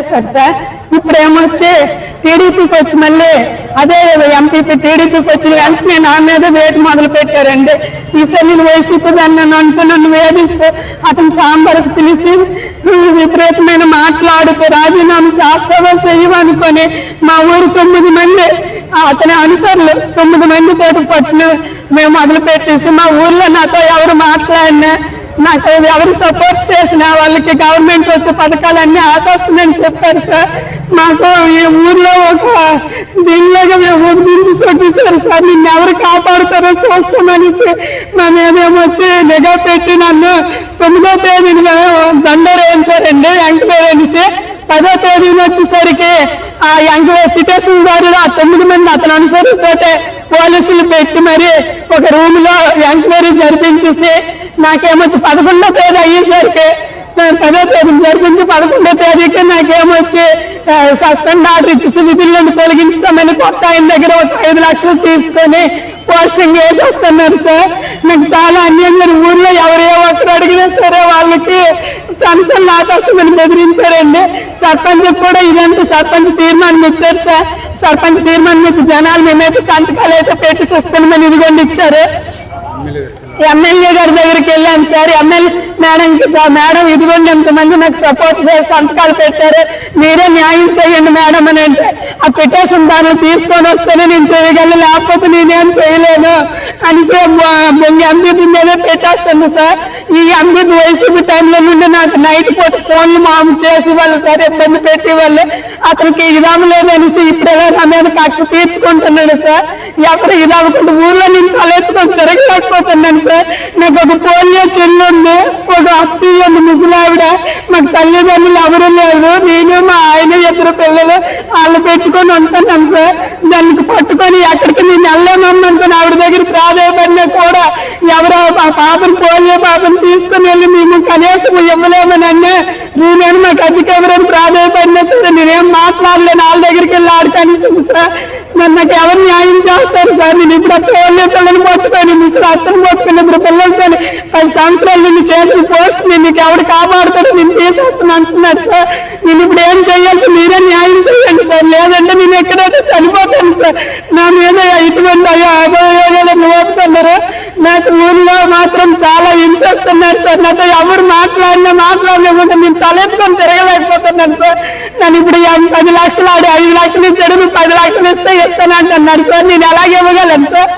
చేశారు సార్. ఇప్పుడు ఏమొచ్చి టీడీపీకి వచ్చి మళ్ళీ అదే ఎంపీపీ టీడీపీకి వచ్చిన వెంటనే నా మీద వేటు మొదలు పెట్టారండి. ఈసారి నేను వైసీపీ దాన్ని అంటూ నన్ను వేధిస్తూ అతను సాంబార్కు పిలిచి విపరీతమైన మాట్లాడుతూ రాజీనామా చేస్తావో చెయ్యమనుకొని మా ఊరు 9 మంది అతని అనుసరులు 9 మందితో పట్టిన మేము మొదలు పెట్టేసి మా ఊర్లో నాతో ఎవరు మాట్లాడినా నాకు ఎవరు సపోర్ట్ చేసినా వాళ్ళకి గవర్నమెంట్ వచ్చే పథకాలన్నీ ఆపేస్తుందని చెప్పారు సార్. మాకు ఈ ఊర్లో ఒక దీనిలాగా మేము దించి చూపించారు సార్. నిన్ను ఎవరు కాపాడుతారో చూస్తామనేసి మా మీదేమొచ్చి నిఘా పెట్టి నన్ను 9వ తేదీని దండోరు వేయించారండి ఎంక్వైరీ అనేసి. 10వ తేదీన వచ్చేసరికి ఆ ఎంక్వైరీ పిటిషన్ దారులు ఆ 9 మంది అతను అనుసరితోటే పోలీసులు పెట్టి మరి ఒక రూమ్ లో ఎంక్వైరీ జరిపించేసి నాకేమొచ్చి 11వ తేదీ అయ్యేసరికి 10వ తేదీ జరిపించి 11వ తేదీకి నాకేమొచ్చి సస్పెండ్ ఆర్డర్ ఇచ్చేసి విధుల నుండి తొలగించామని కొత్త ఆయన దగ్గర ఒక 5 లక్షలు తీసుకొని పోస్టింగ్ వేసేస్తున్నారు సార్. నాకు చాలా అన్యంగా ఊర్లో ఎవరే ఒక్కరు అడిగినా సరే వాళ్ళకి పెన్షన్ లాపేస్తామని బెదిరించారండి. సర్పంచ్ కూడా ఇదంతా సర్పంచ్ తీర్మానం ఇచ్చారు సార్. సర్పంచ్ తీర్మానం ఇచ్చి జనాలు మేమైతే సంతకాలు అయితే పెట్టిస్తామని ఇదిగోండి ఇచ్చారు. ఎమ్మెల్యే గారి దగ్గరికి వెళ్ళాను సార్. ఎమ్మెల్యే మేడంకి మేడం ఇదిగోండి ఎంతమంది నాకు సపోర్ట్ చేసి సంతకాలు పెట్టారు, మీరే న్యాయం చేయండి మేడం అని అంటే ఆ పిటిషన్ దాన్ని తీసుకొని వస్తేనే నేను చేయగలను, లేకపోతే నేనేం చేయలేను అనేసి ఎంపీ మీదే పెట్టేస్తుంది సార్. ఈ ఎంపీ వైసీపీ టైంలో నుండి నాకు నైట్ పూట ఫోన్లు మాము చేసి వాళ్ళు సార్ ఇబ్బంది పెట్టి వాళ్ళు అతనికి ఇదాము లేదు అనేసి ఇప్పుడేలా నా మీద కక్ష తీర్చుకుంటున్నాడు సార్. ఎవరు ఇదవ్వకుండా ఊర్లో నేను తలెత్తుకొని తిరగలేకపోతున్నాను సార్. నాకు ఒక పోలియో చెల్లి ఉంది, ఒక అత్తయ్య ఉంది ముసలావిడ, మాకు తల్లిదండ్రులు ఎవరు లేరు, నేను మా ఆయన 2 పిల్లలు వాళ్ళు పెట్టుకొని ఉంటున్నాను సార్. దానికి పట్టుకొని ఎక్కడికి నేను వెళ్ళలేమనుకుని ఆవిడ దగ్గర ప్రాధాన్యపడినా కూడా ఎవరో ఆ పాపను పోలియో పాపను తీసుకుని వెళ్ళి మేము కనీసం ఇవ్వలేమని అన్నా నేనేమి మాకు అధిక ఎవరైనా ప్రాధాన్యపడినా సరే నేనేం మాట్లాడలేను. వాళ్ళ దగ్గరికి వెళ్ళి ఆడుకనిస్తుంది సార్. నాకు ఎవరు న్యాయం చేస్తారు సార్? నేను ఇప్పుడు పోలియో పిల్లలు పట్టుకొని ముసలి అత్తను పట్టుకుని 2 పిల్లలతో 10 సంవత్సరాల నుండి చేసిన పోస్ట్ నీకు ఎవరు కాపాడుతాడో నేను తీసేస్తాను అంటున్నాడు సార్. నేను ఇప్పుడు ఏం చెయ్యాలి? మీరే న్యాయం చేయండి సార్, లేదంటే నేను ఎక్కడైతే చనిపోతాను సార్. నా మీద ఇటువంటి అభియోగాలు మోపుతున్నారు. నాకు ఊళ్ళో మాత్రం చాలా హింసిస్తున్నారు సార్. నాతో ఎవరు మాట్లాడలేకపోతే నేను తలెత్తుకొని తిరగలేకపోతున్నాను సార్. నన్ను ఇప్పుడు 10 లక్షలు ఆడి 5 లక్షలు ఇచ్చాడు, 10 లక్షలు ఇస్తే ఇస్తానంటున్నాడు సార్. నేను ఎలాగ ఇవ్వగలను సార్?